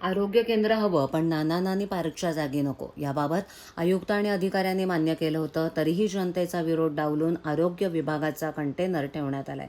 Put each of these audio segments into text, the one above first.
आरोग्य केंद्र हवं, पण नाना नानी पार्कच्या जागी नको. याबाबत आयुक्त आणि अधिकाऱ्यांनी मान्य केलं होतं. तरीही जनतेचा विरोध डावलून आरोग्य विभागाचा कंटेनर ठेवण्यात आलाय.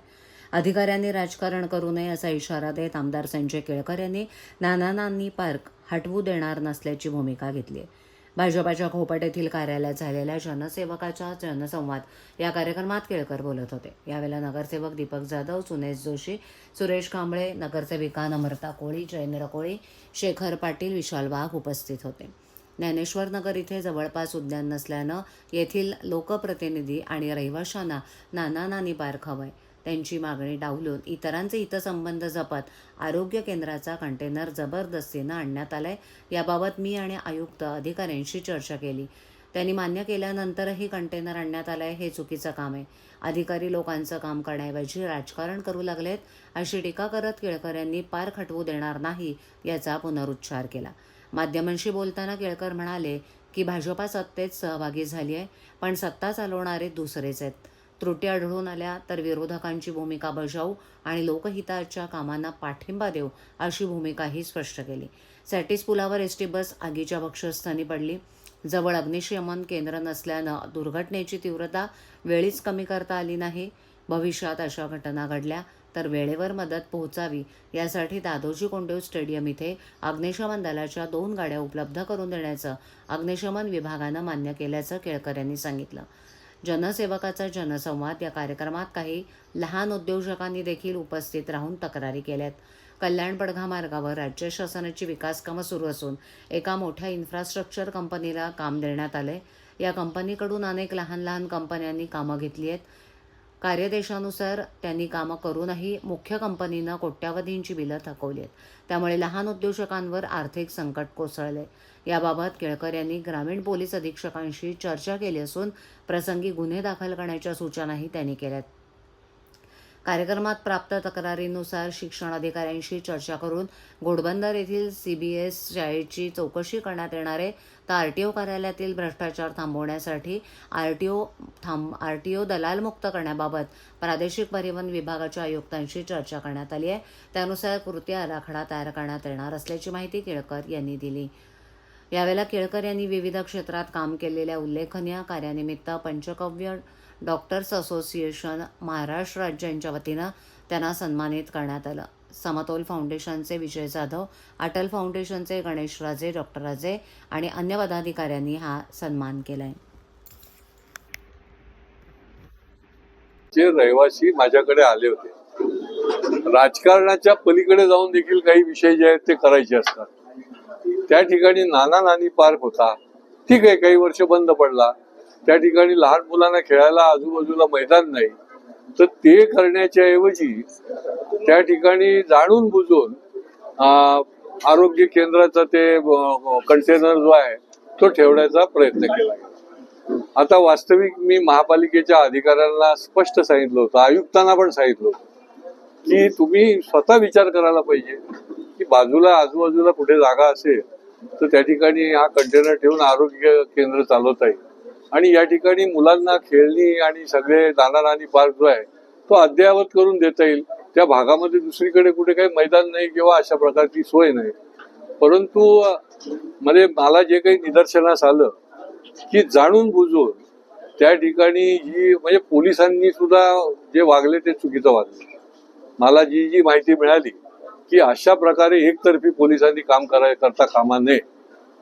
अधिकाऱ्यांनी राजकारण करू नये असा इशारा देत आमदार संजय केळकर यांनी नाना नानी पार्क हटवू देणार नसल्याची भूमिका घेतली आहे. भाजपाच्या खोपट येथील कार्यालयात झालेल्या जनसेवकाच्या जनसंवाद या कार्यक्रमात केळकर बोलत होते. यावेळेला नगरसेवक दीपक जाधव, सुनेश जोशी, सुरेश कांबळे, नगरसेविका नम्रता कोळी, जयेंद्र कोळी, शेखर पाटील, विशाल वाघ उपस्थित होते. ज्ञानेश्वर नगर इथे जवळपास उद्यान नसल्यानं येथील लोकप्रतिनिधी आणि रहिवाशांना नाना नानी पार्क हवंय. त्यांची मागणी डावलून इतरांचे हितसंबंध जपत आरोग्य केंद्राचा कंटेनर जबरदस्तीनं आणण्यात आलाय. याबाबत मी आणि आयुक्त अधिकाऱ्यांशी चर्चा केली. त्यांनी मान्य केल्यानंतरही कंटेनर आणण्यात आलाय. हे चुकीचं काम आहे. अधिकारी लोकांचं काम करण्याऐवजी राजकारण करू लागलेत, अशी टीका करत केळकर यांनी पार्क हटवू देणार नाही याचा पुनरुच्चार केला. माध्यमांशी बोलताना केळकर म्हणाले की भाजपा सत्तेत सहभागी झाली आहे, पण सत्ता चालवणारे दुसरेच आहेत. त्रुटी आढळून आल्या तर विरोधकांची भूमिका बजावू आणि लोकहिताच्या कामांना पाठिंबा देऊ, अशी भूमिकाही स्पष्ट केली. सॅटिस पुलावर एसटी बस आगीच्या भक्षस्थानी पडली. जवळ अग्निशमन केंद्र नसल्यानं दुर्घटनेची तीव्रता वेळीच कमी करता आली नाही. भविष्यात अशा घटना घडल्या तर वेळेवर मदत पोहोचावी यासाठी दादोजी कोंडदेव स्टेडियम इथे अग्निशमन दलाच्या 2 गाड्या उपलब्ध करून देण्याचं अग्निशमन विभागानं मान्य केल्याचं केळकर यांनी सांगितलं. जनसेवकाचा जनसंवाद या कार्यक्रमात काही लहान उद्योजकांनी देखील उपस्थित राहून तक्रारी केल्यात. कल्याण पडघा मार्गावर राज्य शासनाची विकास कामं सुरू असून एका मोठ्या इन्फ्रास्ट्रक्चर कंपनीला काम देण्यात आले. या कंपनीकडून अनेक लहान लहान कंपन्यांनी कामं घेतली आहेत. कार्यदेशानुसार त्यांनी कामं करूनही मुख्य कंपनीनं कोट्यावधींची बिलं थकवली आहेत. त्यामुळे लहान उद्योजकांवर आर्थिक संकट कोसळले. याबाबत केळकर यांनी ग्रामीण पोलीस अधीक्षकांशी चर्चा केली असून प्रसंगी गुन्हे दाखल करण्याच्या सूचनाही त्यांनी केल्यात. कार्यक्रमात प्राप्त तक्रारीनुसार शिक्षण अधिकाऱ्यांशी चर्चा करून घोडबंदर येथील CBS शाळेची चौकशी करण्यात येणार आहे. तर RTO कार्यालयातील भ्रष्टाचार थांबवण्यासाठी RTO दलालमुक्त करण्याबाबत प्रादेशिक परिवहन विभागाच्या आयुक्तांशी चर्चा करण्यात आली आहे. त्यानुसार कृती आराखडा तयार करण्यात येणार असल्याची माहिती केळकर यांनी दिली. यावेळेला केळकर यांनी विविध क्षेत्रात काम केलेल्या उल्लेखनीय कार्यानिमित्त पंचकव्य डॉक्टर्स असोसिएशन महाराष्ट्र राज्य यांच्या वतीनं त्यांना सन्मानित करण्यात आलं. समतोल फाउंडेशनचे विजय जाधव, अटल फाउंडेशनचे गणेश राजे, डॉक्टर राजे आणि अन्य पदाधिकाऱ्यांनी हा सन्मान केलाय. जे रहिवासी माझ्याकडे आले होते, राजकारणाच्या पलीकडे जाऊन देखील काही विषय जे आहेत ते करायचे असतात. त्या ठिकाणी नाना नानी पार्क होता, ठीक आहे, काही वर्ष बंद पडला. त्या ठिकाणी लहान मुलांना खेळायला आजूबाजूला मैदान नाही, तर ते करण्याच्या ऐवजी त्या ठिकाणी जाणून बुजून आरोग्य केंद्राचा ते कंटेनर जो आहे तो ठेवण्याचा प्रयत्न केला. आता वास्तविक मी महापालिकेच्या अधिकाऱ्यांना स्पष्ट सांगितलं होतं, आयुक्तांना पण सांगितलं होतं की तुम्ही स्वतः विचार करायला पाहिजे की बाजूला आजूबाजूला कुठे जागा असेल तर त्या ठिकाणी हा कंटेनर ठेवून आरोग्य केंद्र चालवता येईल. आणि या ठिकाणी मुलांना खेळणी आणि सगळे नाना नानी पार्क जो आहे तो अद्ययावत करून देता येईल. त्या भागामध्ये दुसरीकडे कुठे काही मैदान नाही किंवा अशा प्रकारची सोय नाही. परंतु मला जे काही निदर्शनास आलं की जाणून बुजून त्या ठिकाणी ही म्हणजे पोलिसांनी सुद्धा जे वागले ते चुकीचं वागले. मला जी माहिती मिळाली की अशा प्रकारे एकतर्फी पोलिसांनी काम करता कामा नये.